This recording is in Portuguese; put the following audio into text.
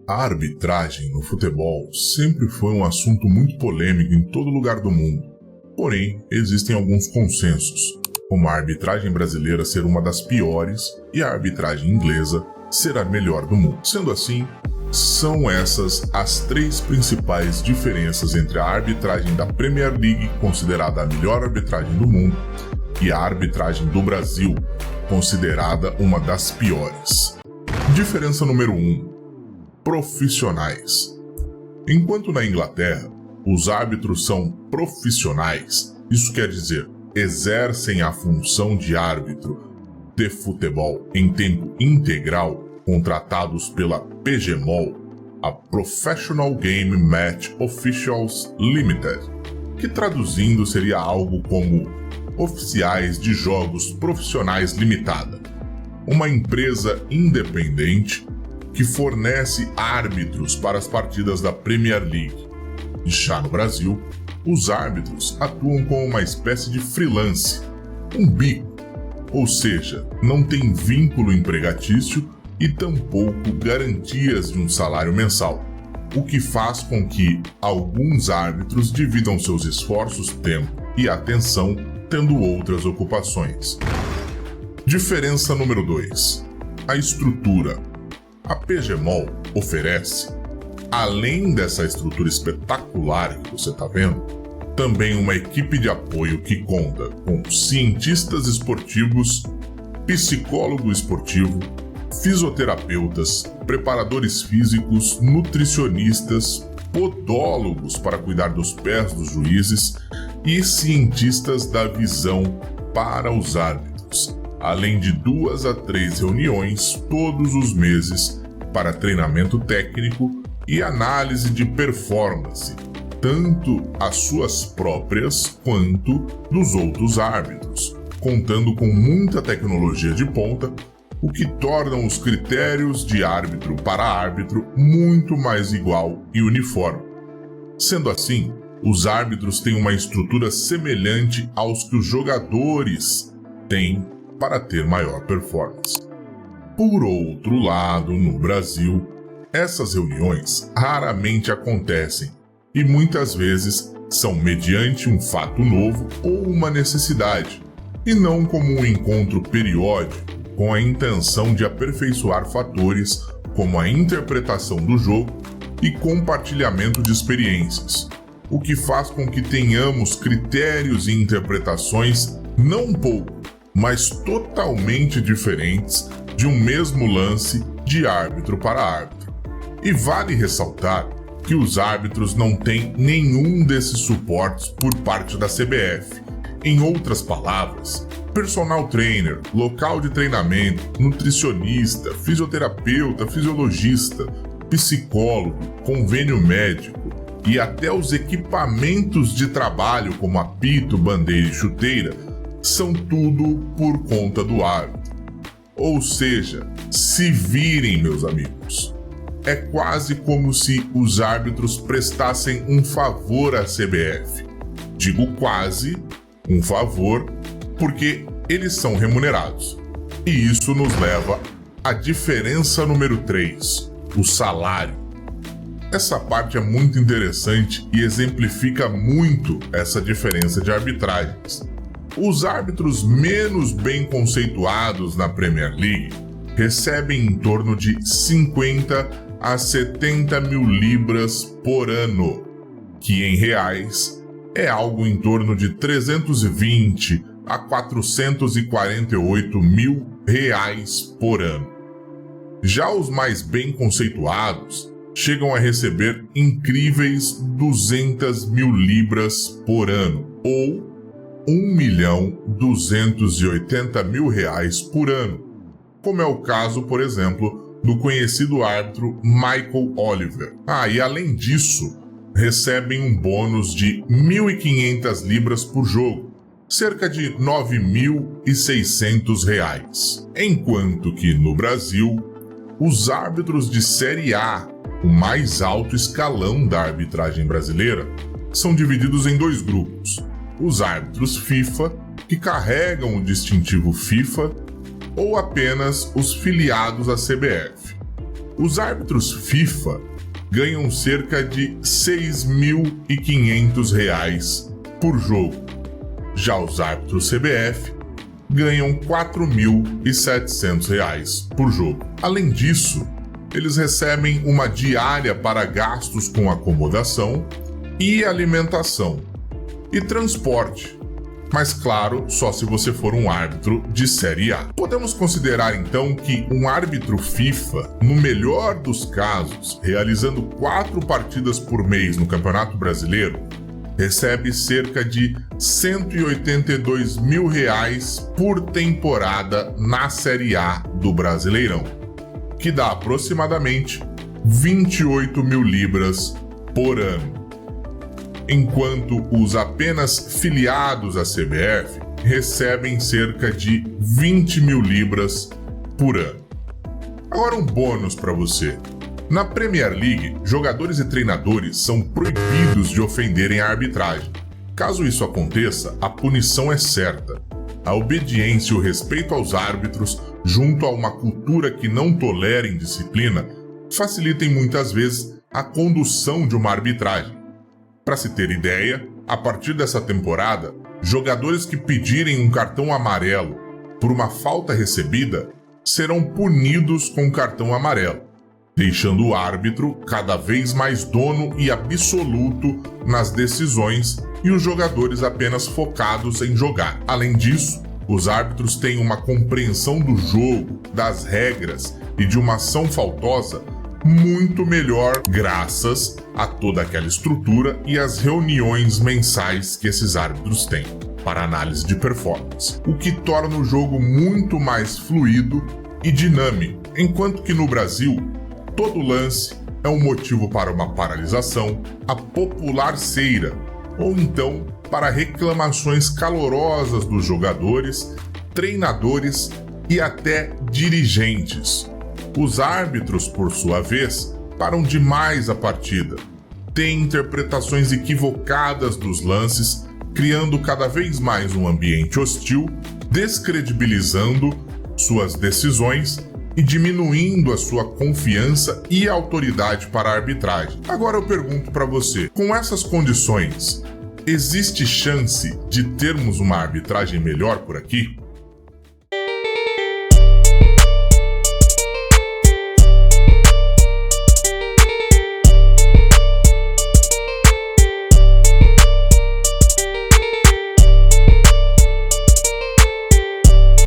A arbitragem no futebol sempre foi um assunto muito polêmico em todo lugar do mundo. Porém, existem alguns consensos, como a arbitragem brasileira ser uma das piores e a arbitragem inglesa ser a melhor do mundo. Sendo assim, são essas as três principais diferenças entre a arbitragem da Premier League, considerada a melhor arbitragem do mundo, e a arbitragem do Brasil, considerada uma das piores. Diferença número 1. Profissionais. Enquanto na Inglaterra, os árbitros são profissionais, isso quer dizer, exercem a função de árbitro de futebol em tempo integral, contratados pela PGMOL, a Professional Game Match Officials Limited, que traduzindo seria algo como Oficiais de Jogos Profissionais Limitada, uma empresa independente que fornece árbitros para as partidas da Premier League. Já no Brasil, os árbitros atuam como uma espécie de freelance, um bico, ou seja, não tem vínculo empregatício e tampouco garantias de um salário mensal, o que faz com que alguns árbitros dividam seus esforços, tempo e atenção tendo outras ocupações. Diferença número 2. A estrutura. A PGMOL oferece, além dessa estrutura espetacular que você está vendo, também uma equipe de apoio que conta com cientistas esportivos, psicólogo esportivo, fisioterapeutas, preparadores físicos, nutricionistas, podólogos para cuidar dos pés dos juízes e cientistas da visão para os árbitros, além de 2 a 3 reuniões todos os meses para treinamento técnico e análise de performance, tanto as suas próprias quanto dos outros árbitros, contando com muita tecnologia de ponta, o que torna os critérios de árbitro para árbitro muito mais igual e uniforme. Sendo assim, os árbitros têm uma estrutura semelhante aos que os jogadores têm para ter maior performance. Por outro lado, no Brasil, essas reuniões raramente acontecem e muitas vezes são mediante um fato novo ou uma necessidade, e não como um encontro periódico com a intenção de aperfeiçoar fatores como a interpretação do jogo e compartilhamento de experiências, o que faz com que tenhamos critérios e interpretações não um pouco, mas totalmente diferentes de um mesmo lance de árbitro para árbitro. E vale ressaltar que os árbitros não têm nenhum desses suportes por parte da CBF. Em outras palavras, personal trainer, local de treinamento, nutricionista, fisioterapeuta, fisiologista, psicólogo, convênio médico e até os equipamentos de trabalho como apito, bandeira e chuteira são tudo por conta do árbitro. Ou seja, se virem, meus amigos. É quase como se os árbitros prestassem um favor à CBF. Digo quase um favor porque eles são remunerados. E isso nos leva à diferença número 3, o salário. Essa parte é muito interessante e exemplifica muito essa diferença de arbitragens. Os árbitros menos bem conceituados na Premier League recebem em torno de 50 a 70 mil libras por ano, que em reais é algo em torno de 320 a 448 mil reais por ano. Já os mais bem conceituados chegam a receber incríveis 200 mil libras por ano, ou 1.280.000 reais por ano, como é o caso, por exemplo, do conhecido árbitro Michael Oliver. E além disso, recebem um bônus de 1.500 libras por jogo, cerca de R$ 9.600. Enquanto que no Brasil, os árbitros de Série A, o mais alto escalão da arbitragem brasileira, são divididos em 2 grupos. Os árbitros FIFA, que carregam o distintivo FIFA, ou apenas os filiados à CBF. Os árbitros FIFA ganham cerca de R$ 6.500 por jogo. Já os árbitros CBF ganham R$ 4.700 por jogo. Além disso, eles recebem uma diária para gastos com acomodação e alimentação e transporte. Mas claro, só se você for um árbitro de Série A. Podemos considerar então que um árbitro FIFA, no melhor dos casos, realizando 4 partidas por mês no Campeonato Brasileiro, recebe cerca de R$ 182 mil por temporada na Série A do Brasileirão, que dá aproximadamente 28 mil libras por ano. Enquanto os apenas filiados à CBF recebem cerca de 20 mil libras por ano. Agora um bônus para você. Na Premier League, jogadores e treinadores são proibidos de ofenderem a arbitragem. Caso isso aconteça, a punição é certa. A obediência e o respeito aos árbitros, junto a uma cultura que não tolera indisciplina, facilitam muitas vezes a condução de uma arbitragem. Para se ter ideia, a partir dessa temporada, jogadores que pedirem um cartão amarelo por uma falta recebida serão punidos com cartão amarelo, deixando o árbitro cada vez mais dono e absoluto nas decisões e os jogadores apenas focados em jogar. Além disso, os árbitros têm uma compreensão do jogo, das regras e de uma ação faltosa muito melhor graças a toda aquela estrutura e as reuniões mensais que esses árbitros têm para análise de performance, o que torna o jogo muito mais fluido e dinâmico, enquanto que no Brasil, todo lance é um motivo para uma paralisação, a popular ceira, ou então para reclamações calorosas dos jogadores, treinadores e até dirigentes. Os árbitros, por sua vez, param demais a partida, têm interpretações equivocadas dos lances, criando cada vez mais um ambiente hostil, descredibilizando suas decisões e diminuindo a sua confiança e autoridade para a arbitragem. Agora eu pergunto para você, com essas condições, existe chance de termos uma arbitragem melhor por aqui?